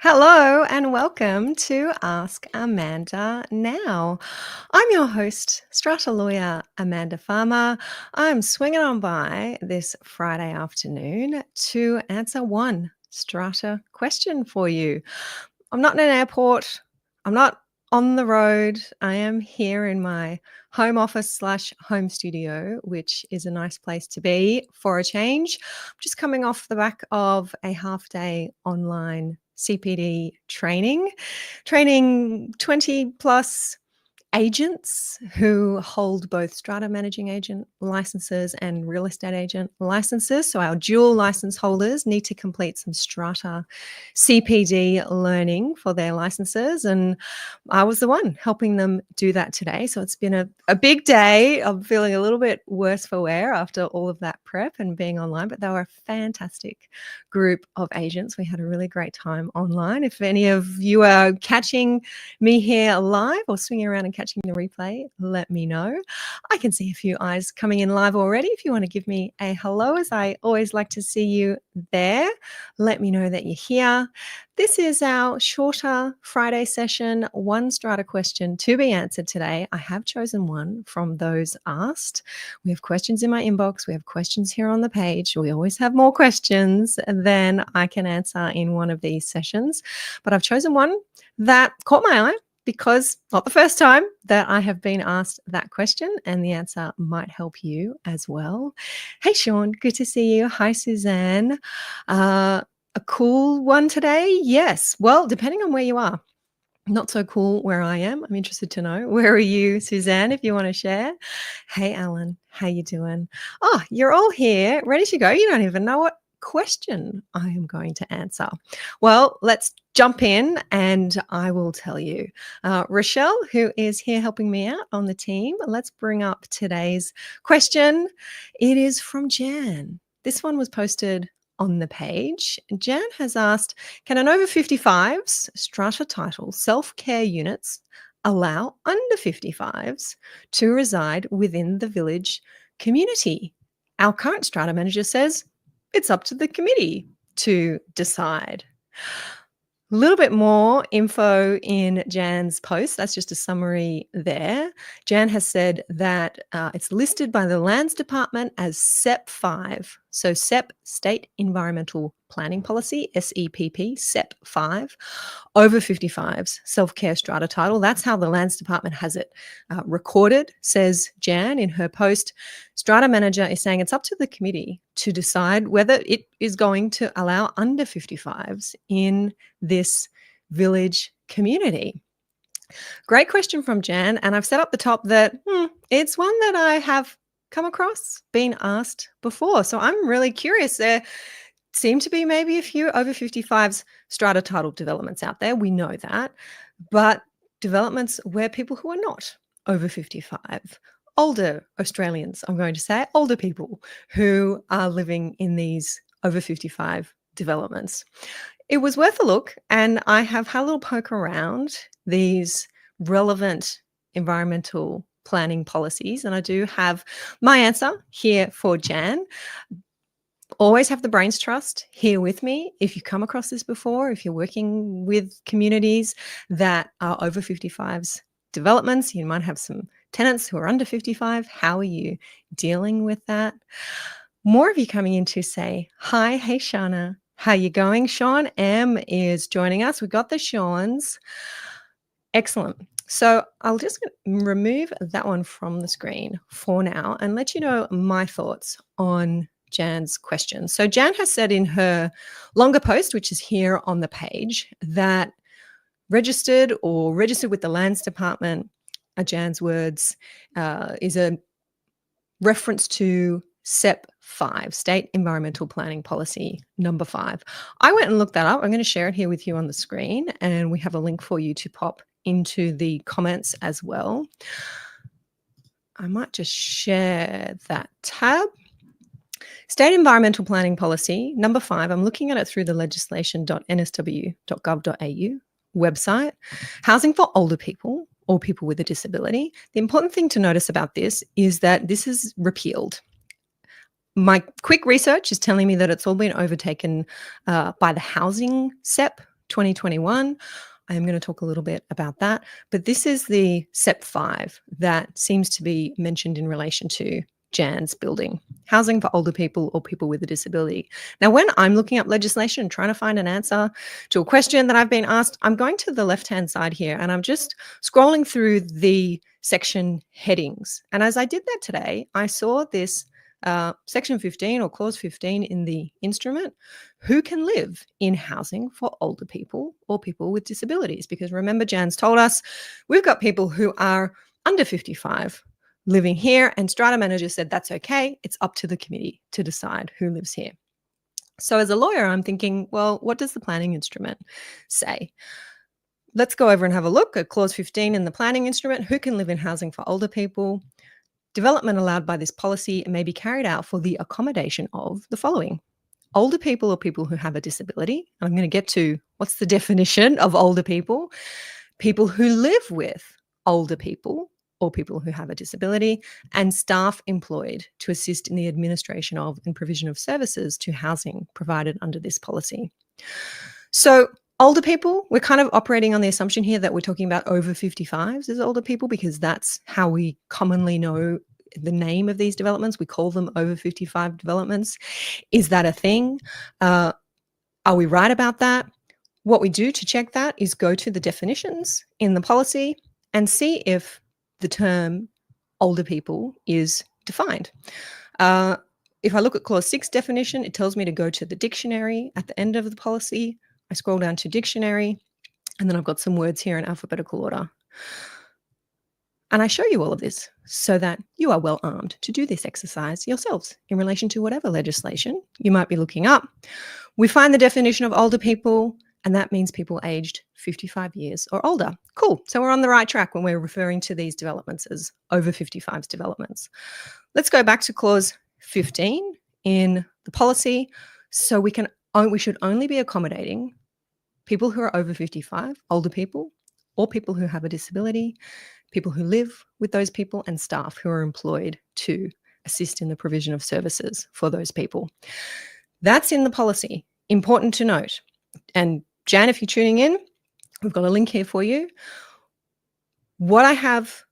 Hello and welcome to Ask Amanda Now. I'm your host, Strata lawyer Amanda Farmer. I'm swinging on by this Friday afternoon to answer one Strata question for you. I'm not in an airport. I'm not on the road. I am here in my home office slash home studio, which is a nice place to be for a change. I'm just coming off the back of a half day online CPD training 20 plus agents who hold both strata managing agent licenses and real estate agent licenses. So our dual license holders need to complete some strata CPD learning for their licenses. And I was the one helping them do that today. So it's been a big day. I'm feeling a little bit worse for wear after all of that prep and being online, but they were a fantastic group of agents. We had a really great time online. If any of you are catching me here live or swinging around and catching the replay, let me know. I can see a few eyes coming in live already. If you want to give me a hello, as I always like to see you there, let me know that you're here. This is our shorter Friday session, one strata question to be answered today. I have chosen one from those asked. We have questions in my inbox. We have questions here on the page. We always have more questions than I can answer in one of these sessions. But I've chosen one that caught my eye because not the first time that I have been asked that question, and the answer might help you as well. Hey, Sean, good to see you. Hi, Suzanne. A cool one today? Yes. Well, depending on where you are. Not so cool where I am. I'm interested to know. Where are you, Suzanne, if you want to share? Hey, Alan, how you doing? Oh, you're all here, ready to go. You don't even know what question I am going to answer. Well, let's jump in and I will tell you. Rochelle, who is here helping me out on the team, let's bring up today's question. It is from Jan. This one was posted on the page. Jan has asked, can an over 55s strata title self-care units allow under 55s to reside within the village community? Our current strata manager says it's up to the committee to decide. A little bit more info in Jan's post. That's just a summary there. Jan has said that it's listed by the Lands Department as SEP 5. So SEP, State Environmental Planning Policy, SEPP, SEP 5, over 55s, self-care strata title. That's how the Lands Department has it recorded, says Jan in her post. Strata manager is saying it's up to the committee to decide whether it is going to allow under 55s in this village community. Great question from Jan. And I've set up the top that it's one that I have come across, been asked before. So I'm really curious. There seem to be maybe a few over 55s strata title developments out there. We know that. But developments where people who are not over 55, older Australians, I'm going to say, older people who are living in these over 55 developments. It was worth a look, and I have had a little poke around these relevant environmental planning policies, and I do have my answer here for Jan. Always have the brains trust here with me. If you come across this before, if you're working with communities that are over 55s developments, you might have some tenants who are under 55. How are you dealing with that? More of you coming in to say, hi, hey, Shana. How you going? Sean M is joining us. We've got the Seans. Excellent. So I'll just remove that one from the screen for now and let you know my thoughts on Jan's question. So Jan has said in her longer post, which is here on the page, that registered with the Lands Department, Jan's words, is a reference to SEP 5, State Environmental Planning Policy number 5. I went and looked that up. I'm going to share it here with you on the screen, and we have a link for you to pop into the comments as well. I might just share that tab. State Environmental Planning Policy number 5. I'm looking at it through the legislation.nsw.gov.au website. Housing for older people or people with a disability. The important thing to notice about this is that this is repealed. My quick research is telling me that it's all been overtaken by the Housing SEP 2021. I am going to talk a little bit about that, but this is the SEP 5 that seems to be mentioned in relation to Jan's building, housing for older people or people with a disability. Now, when I'm looking up legislation and trying to find an answer to a question that I've been asked, I'm going to the left-hand side here and I'm just scrolling through the section headings. And as I did that today, I saw this section 15 or clause 15 in the instrument, who can live in housing for older people or people with disabilities. Because remember, Jan's told us we've got people who are under 55 living here, and Strata manager said that's okay. It's up to the committee to decide who lives here. So as a lawyer, I'm thinking, well, what does the planning instrument say? Let's go over and have a look at clause 15 in the planning instrument, who can live in housing for older people. Development allowed by this policy may be carried out for the accommodation of the following: older people or people who have a disability. I'm going to get to what's the definition of older people. People who live with older people or people who have a disability, and staff employed to assist in the administration of and provision of services to housing provided under this policy. So older people, we're kind of operating on the assumption here that we're talking about over 55s as older people, because that's how we commonly know the name of these developments. We call them over 55 developments. Is that a thing? Are we right about that? What we do to check that is go to the definitions in the policy and see if the term older people is defined. If I look at clause 6 definition, it tells me to go to the dictionary at the end of the policy. I scroll down to dictionary, and then I've got some words here in alphabetical order. And I show you all of this so that you are well armed to do this exercise yourselves in relation to whatever legislation you might be looking up. We find the definition of older people, and that means people aged 55 years or older. Cool. So we're on the right track when we're referring to these developments as over 55s developments. Let's go back to clause 15 in the policy. So we should only be accommodating people who are over 55, older people, or people who have a disability, people who live with those people, and staff who are employed to assist in the provision of services for those people. That's in the policy. Important to note. And Jan, if you're tuning in, we've got a link here for you. What I have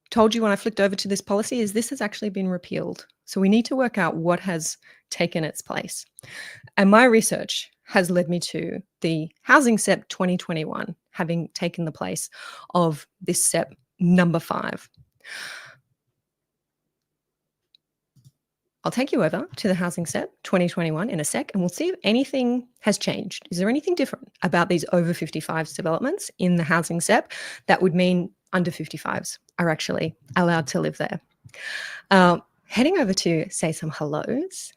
told you when I flicked over to this policy is this has actually been repealed. So we need to work out what has taken its place. And my research has led me to the Housing SEP 2021 having taken the place of this SEP number 5. I'll take you over to the Housing SEP 2021 in a sec, and we'll see if anything has changed. Is there anything different about these over 55s developments in the Housing SEP that would mean under 55s are actually allowed to live there? Heading over to say some hellos.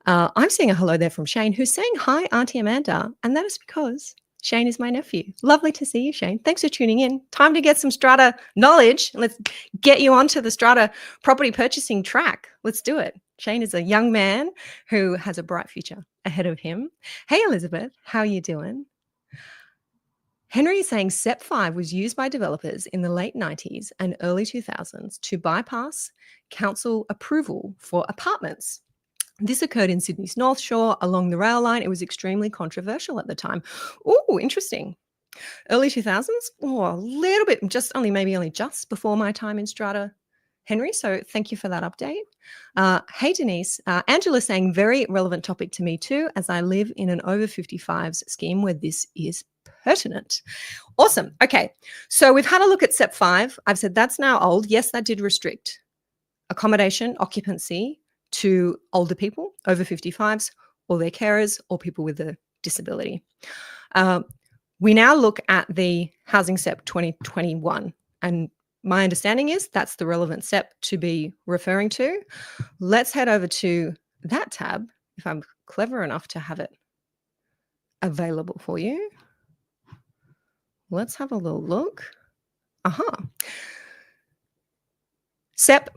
I'm seeing a hello there from Shane, who's saying, hi, Auntie Amanda. And that is because Shane is my nephew. Lovely to see you, Shane. Thanks for tuning in. Time to get some Strata knowledge. Let's get you onto the Strata property purchasing track. Let's do it. Shane is a young man who has a bright future ahead of him. Hey, Elizabeth, how are you doing? Henry is saying SEP 5 was used by developers in the late 90s and early 2000s to bypass council approval for apartments. This occurred in Sydney's North Shore along the rail line. It was extremely controversial at the time. Oh, interesting. Early 2000s? Oh, a little bit, maybe only just before my time in Strata, Henry. So thank you for that update. Hey, Denise. Angela's saying, very relevant topic to me too, as I live in an over 55s scheme where this is pertinent. Awesome. Okay. So we've had a look at SEP 5. I've said that's now old. Yes, that did restrict accommodation, occupancy to older people over 55s or their carers or people with a disability. We now look at the Housing SEP 2021, and my understanding is that's the relevant SEP to be referring to. Let's head over to that tab, if I'm clever enough to have it available for you. Let's have a little look. SEP,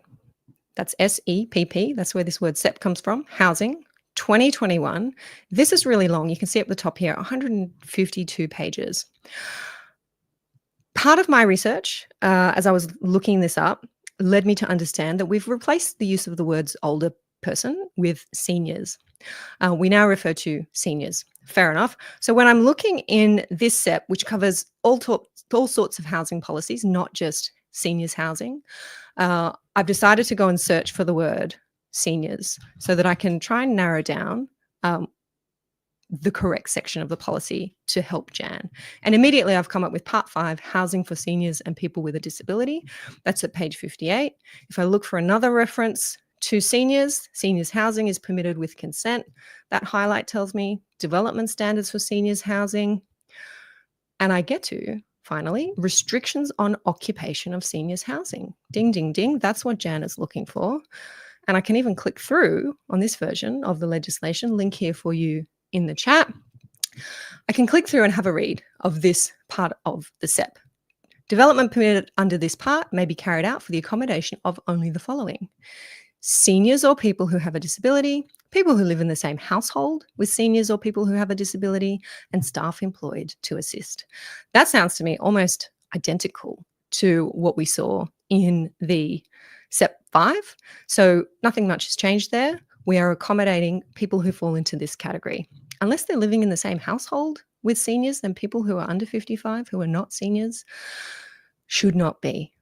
that's S-E-P-P, that's where this word SEP comes from, Housing 2021. This is really long. You can see at the top here, 152 pages. Part of my research, as I was looking this up, led me to understand that we've replaced the use of the words older person with seniors. We now refer to seniors. Fair enough. So when I'm looking in this SEP, which covers all sorts of housing policies, not just seniors housing, I've decided to go and search for the word seniors so that I can try and narrow down the correct section of the policy to help Jan. And immediately I've come up with Part 5, Housing for Seniors and People with a Disability. That's at page 58. If I look for another reference to seniors housing is permitted with consent. That highlight tells me development standards for seniors housing. And I get to, finally, restrictions on occupation of seniors housing. Ding, ding, ding. That's what Jan is looking for. And I can even click through on this version of the legislation, link here for you in the chat. I can click through and have a read of this part of the SEP. Development permitted under this part may be carried out for the accommodation of only the following: seniors or people who have a disability, people who live in the same household with seniors or people who have a disability, and staff employed to assist. That sounds to me almost identical to what we saw in the SEP 5. So nothing much has changed there. We are accommodating people who fall into this category. Unless they're living in the same household with seniors, then people who are under 55, who are not seniors, should not be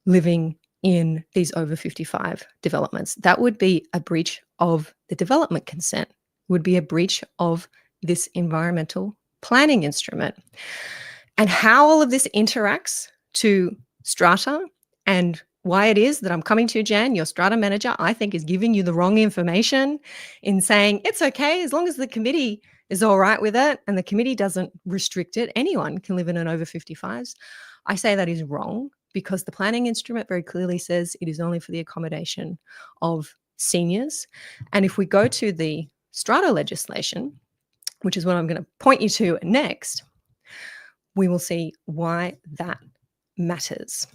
living in these over 55 developments. That would be a breach of the development consent, would be a breach of this environmental planning instrument. And how all of this interacts to Strata and why it is that I'm coming to you, Jan, your Strata manager, I think is giving you the wrong information in saying it's okay as long as the committee is all right with it and the committee doesn't restrict it. Anyone can live in an over 55s. I say that is wrong because the planning instrument very clearly says it is only for the accommodation of seniors. And if we go to the Strata legislation, which is what I'm going to point you to next, we will see why that matters.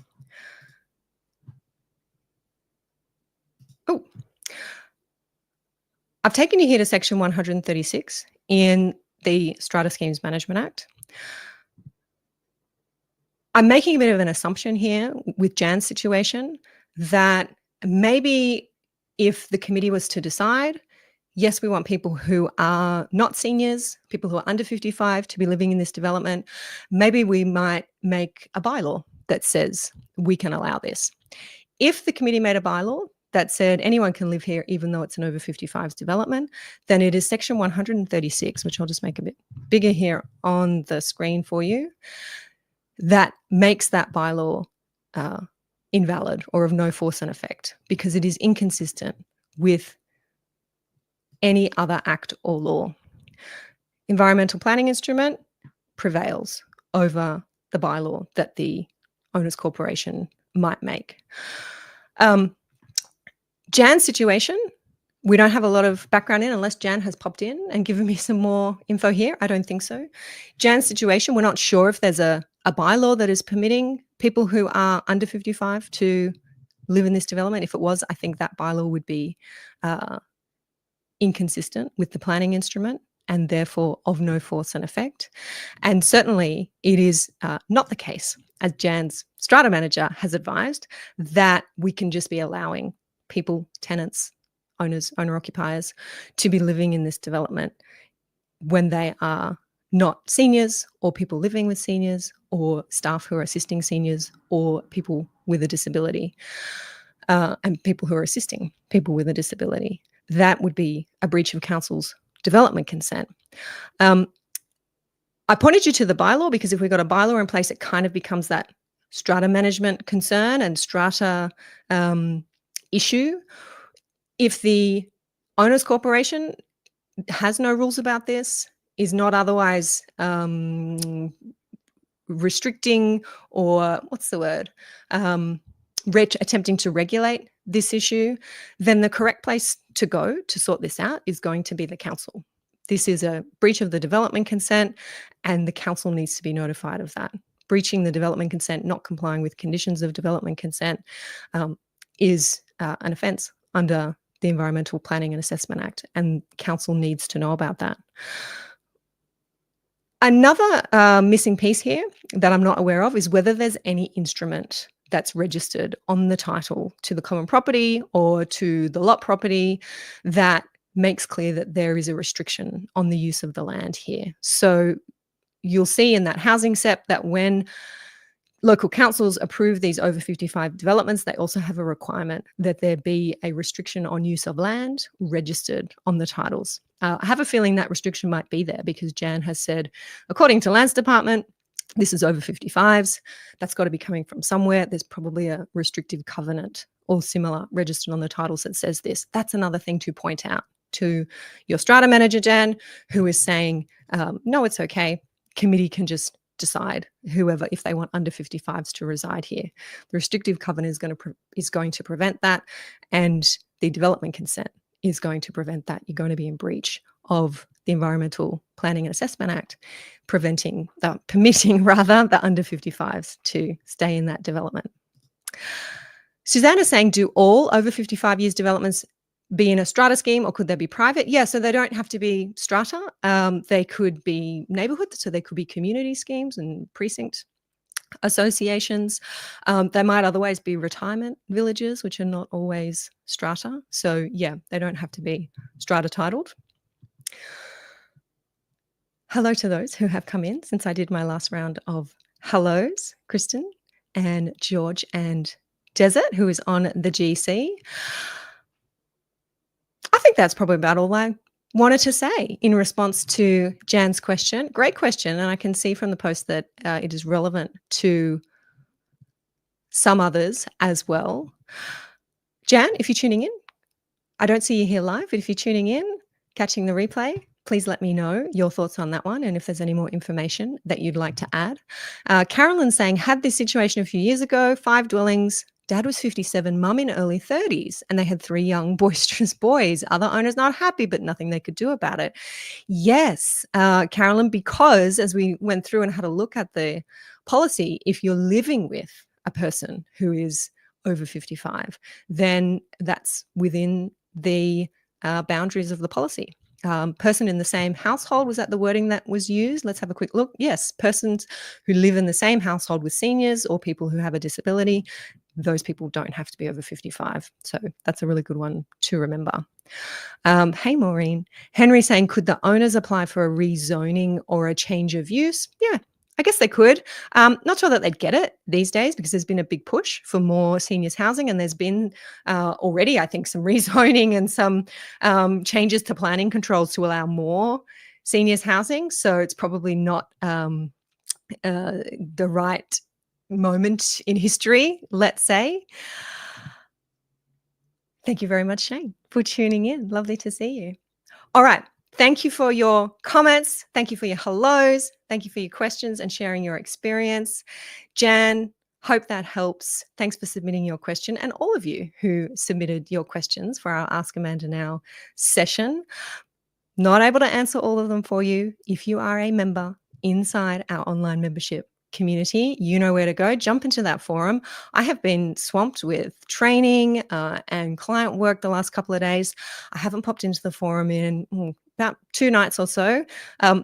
Oh, I've taken you here to section 136 in the Strata Schemes Management Act. I'm making a bit of an assumption here with Jan's situation that maybe if the committee was to decide, yes, we want people who are not seniors, people who are under 55 to be living in this development, maybe we might make a bylaw that says we can allow this. If the committee made a bylaw that said anyone can live here even though it's an over 55s development, then it is section 136, which I'll just make a bit bigger here on the screen for you, that makes that bylaw invalid or of no force and effect because it is inconsistent with any other act or law. Environmental planning instrument prevails over the bylaw that the owners corporation might make. Jan's situation, we don't have a lot of background in unless Jan has popped in and given me some more info here. I don't think so. Jan's situation, we're not sure if there's a bylaw that is permitting people who are under 55 to live in this development. If it was, I think that bylaw would be inconsistent with the planning instrument and therefore of no force and effect. And certainly it is not the case, as Jan's Strata manager has advised, that we can just be allowing people, tenants, owners, owner-occupiers to be living in this development when they are not seniors or people living with seniors or staff who are assisting seniors or people with a disability and people who are assisting people with a disability. That would be a breach of council's development consent. I pointed you to the bylaw because if we've got a bylaw in place, it kind of becomes that strata management concern and strata issue. If the owners corporation has no rules about this, is not otherwise restricting or what's the word, attempting to regulate this issue, then the correct place to go to sort this out is going to be the council. This is a breach of the development consent and the council needs to be notified of that. Breaching the development consent, not complying with conditions of development consent is an offence under the Environmental Planning and Assessment Act, and council needs to know about that. Another missing piece here that I'm not aware of is whether there's any instrument that's registered on the title to the common property or to the lot property that makes clear that there is a restriction on the use of the land here. So you'll see in that housing SEP that when local councils approve these over 55 developments, they also have a requirement that there be a restriction on use of land registered on the titles. I have a feeling that restriction might be there because Jan has said, according to Lands Department, this is over 55s. That's got to be coming from somewhere. There's probably a restrictive covenant or similar registered on the titles that says this. That's another thing to point out to your strata manager, Jan, who is saying, no, it's okay. Committee can just decide whoever, if they want under 55s to reside here. The restrictive covenant is going to prevent that, and the development consent is going to prevent that. You're going to be in breach of the Environmental Planning and Assessment Act, permitting the under 55s to stay in that development. Suzanne is saying, do all over 55 years developments be in a strata scheme, or could they be private? Yeah, so they don't have to be strata. They could be neighborhoods, so they could be community schemes and precinct associations. They might otherwise be retirement villages, which are not always strata. So yeah, they don't have to be strata titled. Hello to those who have come in since I did my last round of hellos, Kristen and George and Desert, who is on the GC. I think that's probably about all I wanted to say in response to Jan's question. Great question. And I can see from the post that it is relevant to some others as well. Jan, if you're tuning in, I don't see you here live, but if you're tuning in, catching the replay, please let me know your thoughts on that one and if there's any more information that you'd like to add. Carolyn's saying, had this situation a few years ago, 5 dwellings, dad was 57, mum in early 30s, and they had 3 young boisterous boys. Other owners not happy, but nothing they could do about it. Yes, Carolyn, because as we went through and had a look at the policy, if you're living with a person who is over 55, then that's within the boundaries of the policy. Person in the same household, was that the wording that was used? Let's have a quick look. Yes, persons who live in the same household with seniors or people who have a disability, those people don't have to be over 55. So that's a really good one to remember. Hey, Maureen. Henry saying, could the owners apply for a rezoning or a change of use? Yeah, I guess they could. Not sure that they'd get it these days because there's been a big push for more seniors housing, and there's been already, I think, some rezoning and some changes to planning controls to allow more seniors housing. So it's probably not the right moment in history, let's say. Thank you very much, Shane, for tuning in. Lovely to see you. All right. Thank you for your comments. Thank you for your hellos. Thank you for your questions and sharing your experience. Jan, hope that helps. Thanks for submitting your question, and all of you who submitted your questions for our Ask Amanda Now session. Not able to answer all of them for you. If you are a member inside our online membership community, you know where to go. Jump into that forum. I have been swamped with training and client work the last couple of days. I haven't popped into the forum in about 2 nights or so.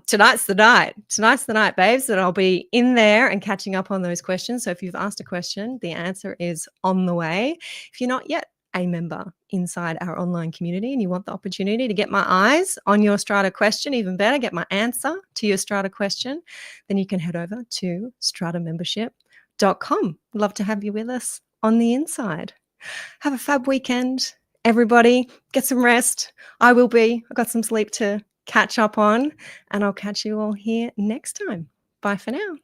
Tonight's the night. Tonight's the night, babes, that I'll be in there and catching up on those questions. So if you've asked a question, the answer is on the way. If you're not yet a member inside our online community and you want the opportunity to get my eyes on your strata question, even better, get my answer to your strata question, then you can head over to stratamembership.com. Love to have you with us on the inside. Have a fab weekend, everybody. Get some rest. I will be. I've got some sleep to catch up on, and I'll catch you all here next time. Bye for now.